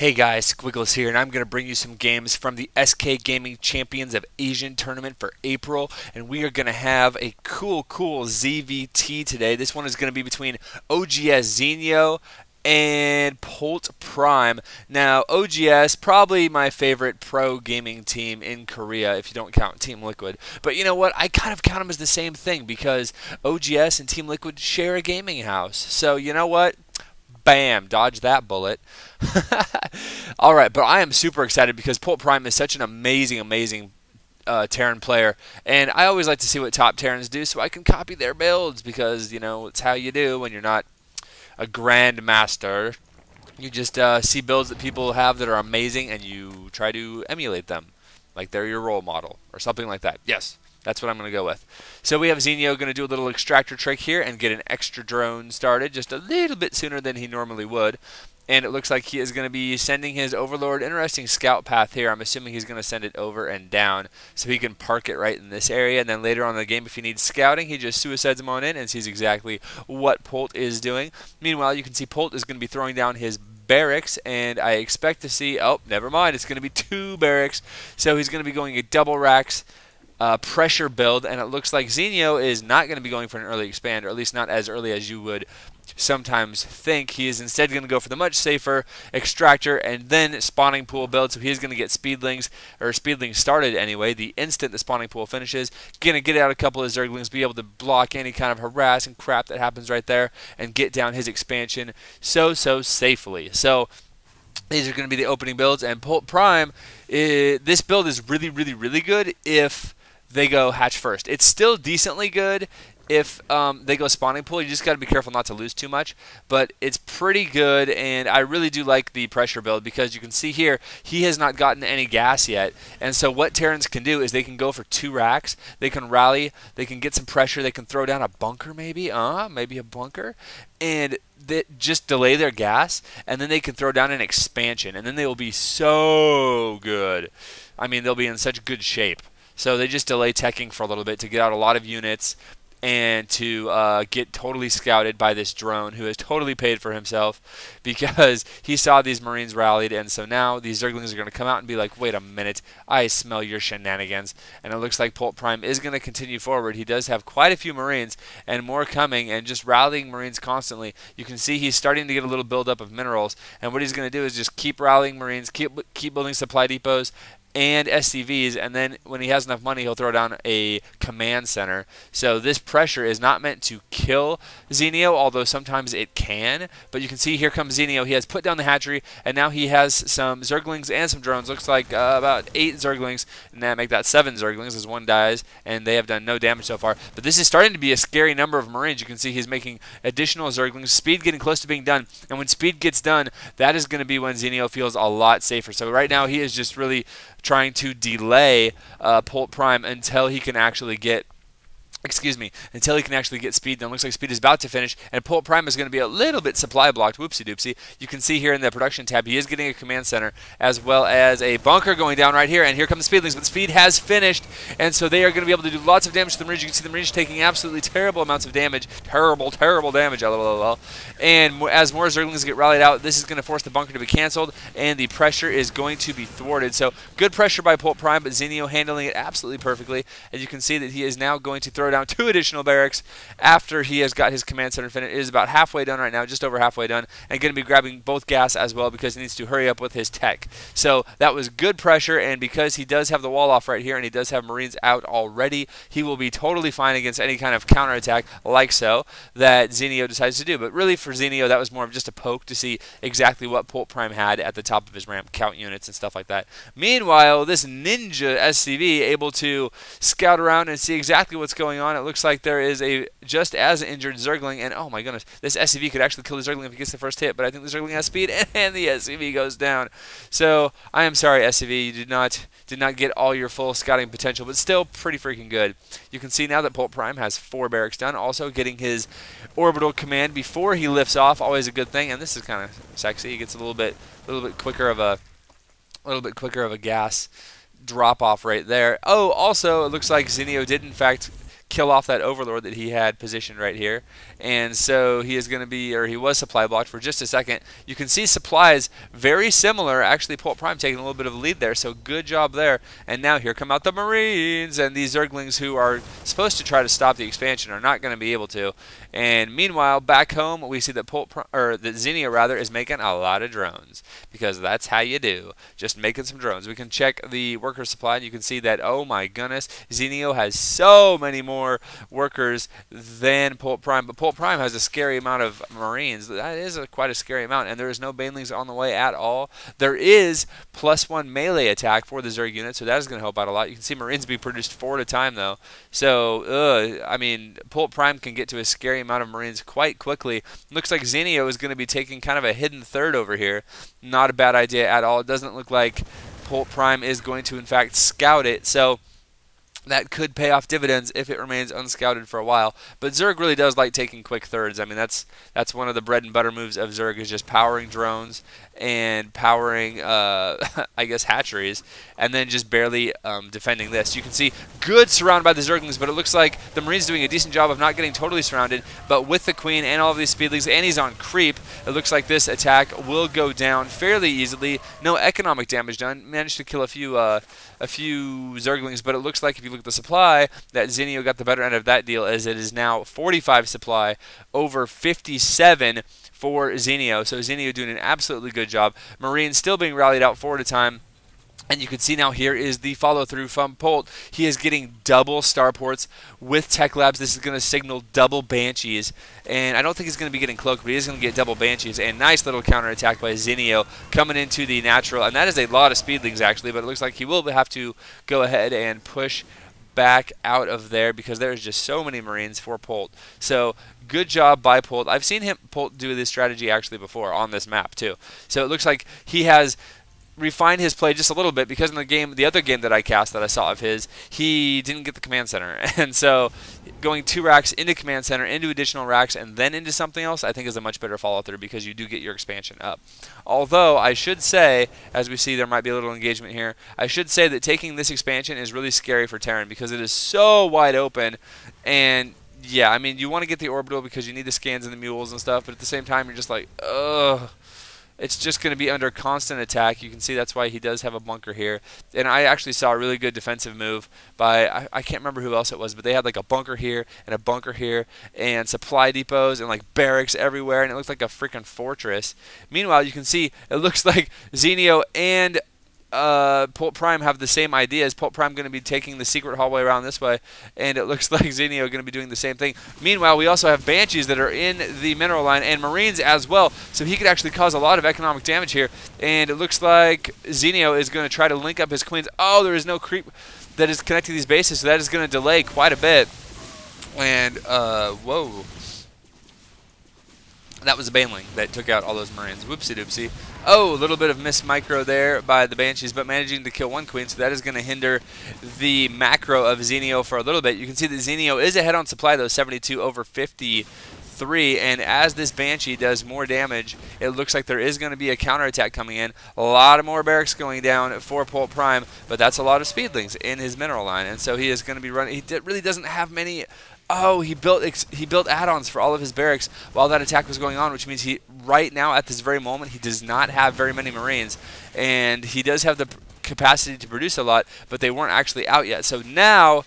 Hey guys, Squiggles here, and I'm going to bring you some games from the SK Gaming Champions of Asian tournament for April, and we are going to have a cool ZVT today. This one is going to be between oGsZenio and PoltPrime. Now, OGS, probably my favorite pro gaming team in Korea, if you don't count Team Liquid. But you know what? I kind of count them as the same thing because OGS and Team Liquid share a gaming house. So, you know what? Bam, dodge that bullet. All right, but I am super excited because PoltPrime is such an amazing Terran player, and I always like to see what top Terrans do so I can copy their builds because, you know, it's how you do when you're not a grandmaster. You just see builds that people have that are amazing and you try to emulate them like they're your role model or something like that. Yes. That's what I'm going to go with. So we have Zenio going to do a little extractor trick here and get an extra drone started just a little bit sooner than he normally would. And it looks like he is going to be sending his Overlord. Interesting scout path here. I'm assuming he's going to send it over and down so he can park it right in this area. And then later on in the game, if he needs scouting, he just suicides him on in and sees exactly what Polt is doing. Meanwhile, you can see Polt is going to be throwing down his barracks, and I expect to see, oh, never mind, it's going to be 2 barracks. So he's going to be going a double racks pressure build, and it looks like Zenio is not going to be going for an early expand, or at least not as early as you would sometimes think. He is instead going to go for the much safer extractor and then spawning pool build. So he is going to get speedlings, or speedlings started anyway, the instant the spawning pool finishes. Going to get out a couple of zerglings, be able to block any kind of harass and crap that happens right there, and get down his expansion so safely. So these are going to be the opening builds, and PoltPrime, this build is really good if they go hatch first. It's still decently good if they go spawning pool. You just got to be careful not to lose too much, but it's pretty good, and I really do like the pressure build because you can see here he has not gotten any gas yet, and so what Terrans can do is they can go for 2 racks, they can rally, they can get some pressure, they can throw down a bunker maybe a bunker, and they just delay their gas, and then they can throw down an expansion, and then they will be so good. I mean, they'll be in such good shape. So they just delay teching for a little bit to get out a lot of units and to get totally scouted by this drone who has totally paid for himself because he saw these Marines rallied, and so now these Zerglings are going to come out and be like, wait a minute, I smell your shenanigans. And it looks like PoltPrime is going to continue forward. He does have quite a few Marines and more coming, and just rallying Marines constantly. You can see he's starting to get a little buildup of minerals, and what he's going to do is just keep rallying Marines, keep building supply depots and SCVs, and then when he has enough money, he'll throw down a command center. So this pressure is not meant to kill Zenio, although sometimes it can. But you can see here comes Zenio. He has put down the hatchery, and now he has some Zerglings and some drones. Looks like about 8 Zerglings, and that make that 7 Zerglings as one dies, and they have done no damage so far. But this is starting to be a scary number of Marines. You can see he's making additional Zerglings. Speed getting close to being done, and when speed gets done, that is going to be when Zenio feels a lot safer. So right now he is just really trying to delay PoltPrime until he can actually get speed. Then it looks like speed is about to finish, and PoltPrime is going to be a little bit supply blocked. Whoopsie doopsie. You can see here in the production tab he is getting a command center as well as a bunker going down right here, and here come the speedlings, but speed has finished, and so they are going to be able to do lots of damage to the Marines. You can see the Marines taking absolutely terrible amounts of damage. Terrible damage, lol. And as more Zerglings get rallied out, this is going to force the bunker to be canceled, and the pressure is going to be thwarted. So good pressure by PoltPrime, but Zenio handling it absolutely perfectly. As you can see that he is now going to throw down 2 additional barracks after he has got his command center finished. It is about halfway done right now, just over halfway done, and going to be grabbing both gas as well because he needs to hurry up with his tech. So that was good pressure, and because he does have the wall off right here and he does have Marines out already, he will be totally fine against any kind of counterattack like so that Zenio decides to do. But really for Zenio, that was more of just a poke to see exactly what PoltPrime had at the top of his ramp, count units and stuff like that. Meanwhile, this Ninja SCV able to scout around and see exactly what's going on. It looks like there is a just as injured Zergling, and oh my goodness, this SCV could actually kill the Zergling if he gets the first hit, but I think the Zergling has speed, and the SCV goes down. So I am sorry, SCV, you did not get all your full scouting potential, but still pretty freaking good. You can see now that PoltPrime has 4 barracks done, also getting his orbital command before he lifts off, always a good thing, and this is kind of sexy. He gets a little bit quicker of a gas drop off right there. Oh, also it looks like Zenio did in fact kill off that Overlord that he had positioned right here. And so he is going to be, or he was supply blocked for just a second. You can see supplies very similar. Actually, PoltPrime taking a little bit of a lead there, so good job there. And now here come out the Marines, and these Zerglings who are supposed to try to stop the expansion are not going to be able to. And meanwhile, back home, we see that that Zenio rather is making a lot of drones, because that's how you do, just making some drones. We can check the worker supply, and you can see that, oh my goodness, Zenio has so many more workers than PoltPrime, but PoltPrime has a scary amount of Marines. That is quite a scary amount, and there is no banelings on the way at all. There is +1 melee attack for the Zerg unit, so that is going to help out a lot. You can see Marines be produced 4 at a time, though. So, I mean, PoltPrime can get to a scary amount of Marines quite quickly. Looks like Zenio is going to be taking kind of a hidden third over here. Not a bad idea at all. It doesn't look like PoltPrime is going to, in fact, scout it. So that could pay off dividends if it remains unscouted for a while. But Zerg really does like taking quick thirds. I mean, that's one of the bread and butter moves of Zerg, is just powering drones and powering, I guess, hatcheries, and then just barely defending this. You can see good surround by the Zerglings, but it looks like the Marines doing a decent job of not getting totally surrounded. But with the Queen and all of these Speedlings, and he's on creep, it looks like this attack will go down fairly easily. No economic damage done. Managed to kill a few Zerglings, but it looks like if you look at the supply, that Zenio got the better end of that deal, as it is now 45 supply over 57 for Zenio. So Zenio doing an absolutely good job. Marines still being rallied out 4 at a time. And you can see now here is the follow-through from Polt. He is getting double starports with Tech Labs. This is going to signal double Banshees. And I don't think he's going to be getting cloaked, but he is going to get double Banshees. And nice little counterattack by Zenio coming into the natural. And that is a lot of Speedlings, actually, but it looks like he will have to go ahead and push back out of there, because there's just so many Marines for Polt. So good job by Polt. I've seen Polt do this strategy actually before on this map too. So it looks like he has refined his play just a little bit, because in the other game that I cast that I saw of his, he didn't get the command center. And so going 2 racks into command center, into additional racks, and then into something else, I think is a much better follow through, because you do get your expansion up. Although I should say, as we see there might be a little engagement here, I should say that taking this expansion is really scary for Terran, because it is so wide open. And yeah, I mean, you want to get the orbital because you need the scans and the mules and stuff, but at the same time you're just like, ugh. It's just going to be under constant attack. You can see that's why he does have a bunker here. And I actually saw a really good defensive move by, I can't remember who else it was, but they had like a bunker here and a bunker here and supply depots and like barracks everywhere, and it looked like a freaking fortress. Meanwhile, you can see it looks like Zenio and PoltPrime have the same ideas. PoltPrime going to be taking the secret hallway around this way, and it looks like Zenio going to be doing the same thing. Meanwhile, we also have Banshees that are in the mineral line, and Marines as well, so he could actually cause a lot of economic damage here. And it looks like Zenio is going to try to link up his Queens. Oh, there is no creep that is connecting these bases, so that is going to delay quite a bit. And, whoa. That was a Baneling that took out all those Marines. Whoopsie doopsie. Oh, a little bit of miss micro there by the Banshees, but managing to kill 1 Queen, so that is going to hinder the macro of Zenio for a little bit. You can see that Zenio is ahead on supply, though, 72 over 53, and as this Banshee does more damage, it looks like there is going to be a counterattack coming in. A lot of more barracks going down for PoltPrime, but that's a lot of Speedlings in his mineral line, and so he is going to be running. He really doesn't have many. Oh, he built add-ons for all of his barracks while that attack was going on, which means right now at this very moment he does not have very many Marines, and he does have the capacity to produce a lot, but they weren't actually out yet. So now